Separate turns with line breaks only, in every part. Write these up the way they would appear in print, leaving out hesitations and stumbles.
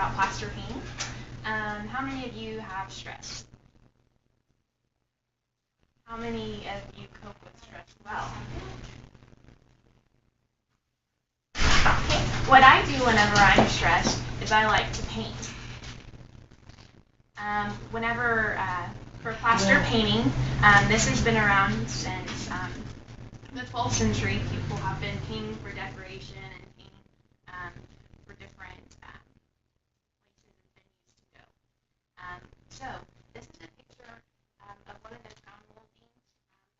about plaster painting. How many of you have stress? How many of you cope with stress well? Okay. What I do whenever I'm stressed is I like to paint. For plaster painting, this has been around since the 12th century. People have been painting for decoration and painting for different places and venues to go. So this is a picture of one of the town moldings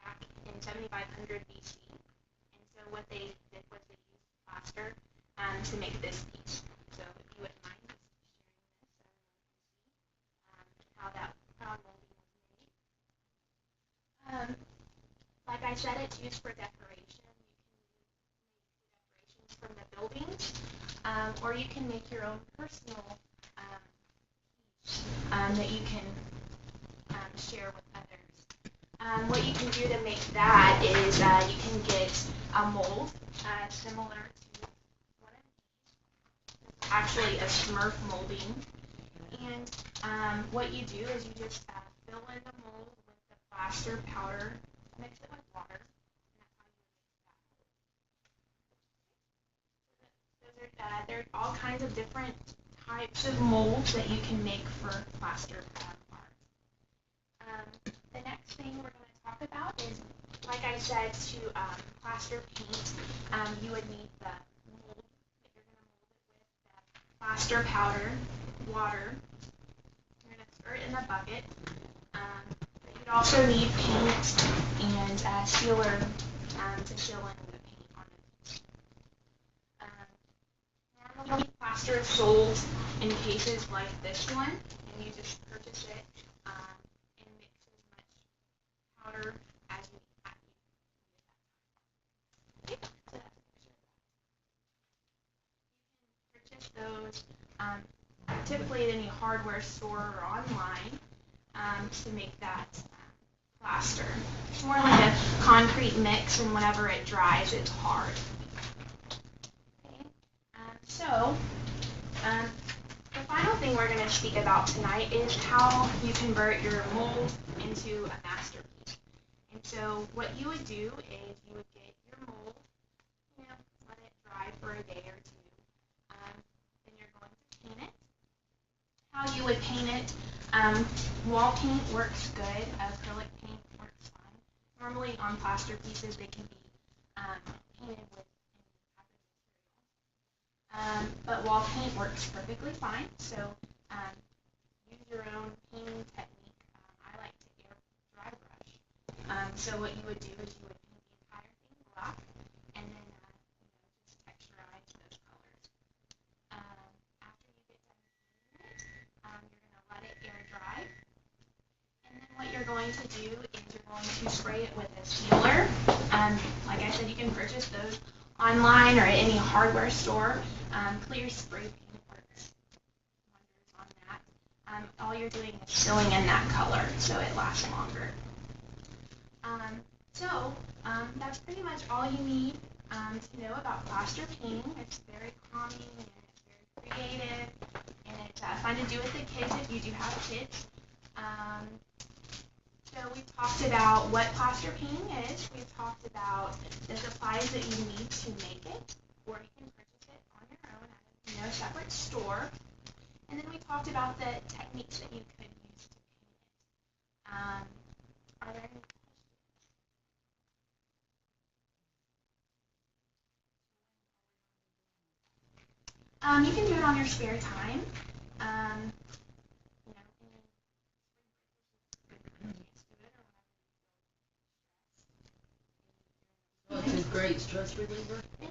back in 7500 BC. And so what they did was they used plaster to make this piece. So if you wouldn't mind just sharing this, how that town molding was made. Like I said, it's used for decoration. You can make decorations from the buildings, or you can make your own personal piece that you can share with others. What you can do to make that is you can get a mold similar to one of these. It's actually a Smurf molding. And what you do is you just fill in the mold with the plaster powder, mix it with water, and that's how you make that. There are all kinds of different types of molds that you can make for plaster art. The next thing we're going to talk about is, like I said, to plaster paint, you would need the mold that you're going to mold it with, the plaster powder, water. You're going to stir it in a bucket. You'd also need paint and sealer to seal in the paint on it. Normally, plaster is sold in cases like this one, and you just purchase it and mix as much powder as you need. Okay, so that's a picture of that. You can purchase those typically at any hardware store or online to make that plaster. It's more like a concrete mix, and whenever it dries, it's hard. Okay. The final thing we're going to speak about tonight is how you convert your mold into a masterpiece. And so what you would do is you would get your mold, let it dry for a day or two. Then you're going to paint it. How you would paint it, wall paint works good, acrylic paint works fine. Normally on plaster pieces they can be painted with but wall paint works perfectly fine, so use your own painting technique. I like to air dry brush. So what you would do is you would paint the entire thing black, and then just texturize those colors. After you get done painting it, you're going to let it air dry, and then what you're going to do is you're going to spray it with a sealer. Like I said, you can purchase those online or at any hardware store. Clear spray paint works wonders on that. All you're doing is filling in that color so it lasts longer. That's pretty much all you need to know about plaster painting. It's very calming and it's very creative, and it's fun to do with the kids if you do have kids. So we've talked about what plaster painting is. We've talked about the supplies that you need to make it, or you can purchase it on your own at a separate store. And then we talked about the techniques that you could use to paint it. Are there any questions? You can do it on your spare time.
It's a great stress reliever.
It is.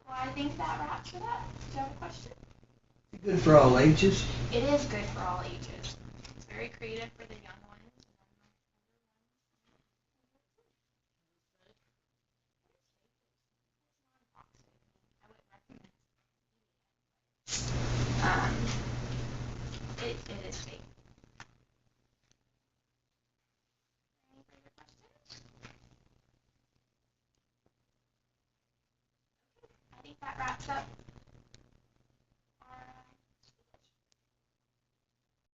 Well, I think that wraps it up. Do you have a question?
Good for all ages?
It is good for all ages. It's very creative for the young ones. it is fake. Any further questions? I think that wraps up